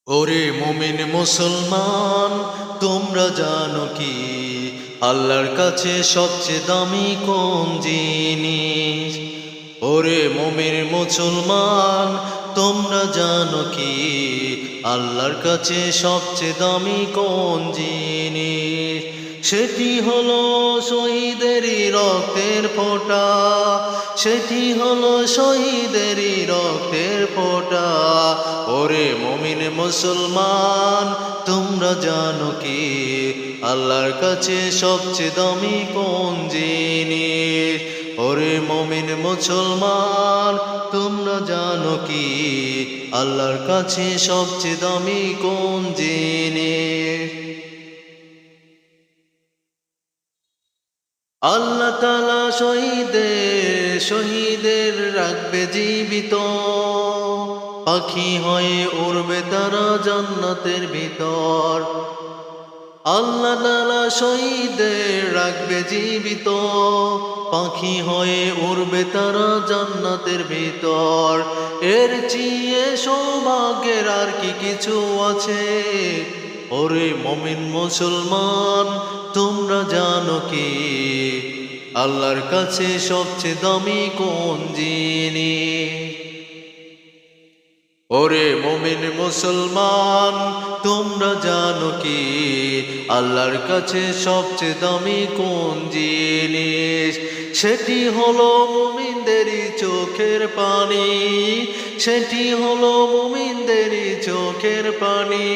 ওরে মুমিন মুসলমান, তোমরা জানো কি আল্লাহর কাছে সবচেয়ে দামি কোন জিনিস? ওরে মুমিন মুসলমান, তোমরা জানো কি আল্লাহর কাছে সবচেয়ে দামি কোন জিনিস? সেটি হলো শহীদেরই রক্তের ফোঁটা, সেটি হলো শহীদেরই রক্তের ফোঁটা। ওরে মুমিন মুসলমান, তোমরা জানো কি আল্লাহর কাছে সবচেয়ে দামি কোন জিনিস? ওরে মুমিন মুসলমান, তোমরা জানো কি আল্লাহর কাছে সবচেয়ে দামি কোন জিনিস? আল্লাহ তাআলা শহীদের রাখবে জীবিত, পাখি হয়ে উড়বে তারা জান্নাতের ভিতর। আল্লাহ তাআলা শহীদের রাখবে জীবিত, পাখি হয়ে উড়বে তারা জান্নাতের ভিতর। এর চেয়ে সৌভাগ্যের আর কি কিছু আছে? ওরে মুমিন মুসলমান, তোমরা জানো কি আল্লাহর কাছে সবচেয়ে দামি কোন জিনিস? ওরে মুমিন মুসলমান, তোমরা জানো কি আল্লাহর কাছে সবচেয়ে দামি কোন জিনিস? সেটি হলো মুমিনদেরই চোখের পানি, সেটি হলো মুমিনদেরই চোখের পানি।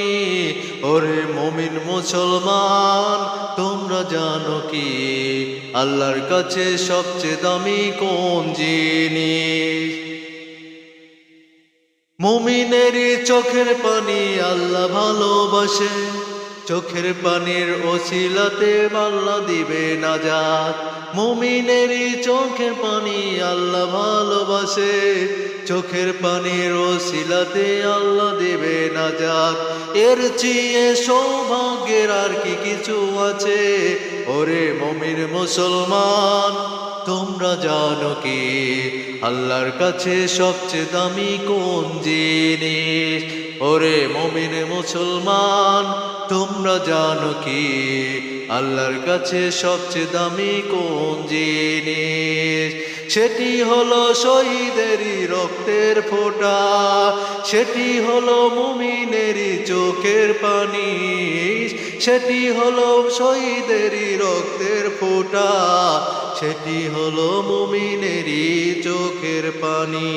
ওরে মুমিন মুসলমান, তোমরা জানো কি আল্লাহর কাছে সবচেয়ে দামি কোন জিনিস? মুমিনেরই চোখের পানি আল্লাহ ভালোবাসে, চোখের পানির ওসিলাতে আল্লাহ দিবে নাজাত। মুমিনেরই চোখের পানি আল্লাহ ভালোবাসে, চোখের পানির ওসিলাতে আল্লাহ দিবে নাজাত। এর চেয়ে সৌভাগ্যের আর কি কিছু আছে? ওরে মুমিন মুসলমান, তোমরা জানো কি আল্লাহর কাছে সবচেয়ে দামি কোন জিনিস? ওরে মুমিন মুসলমান, তোমরা জানো কি আল্লাহর কাছে সবচেয়ে দামি কোন জিনিস? সেটি হলো শহীদেরই রক্তের ফোঁটা, সেটি হলো মুমিনেরই চোখের পানি, সেটি হলো শহীদেরই রক্তের ফোঁটা, সেটি হলো মুমিনেরই চোখের পানি।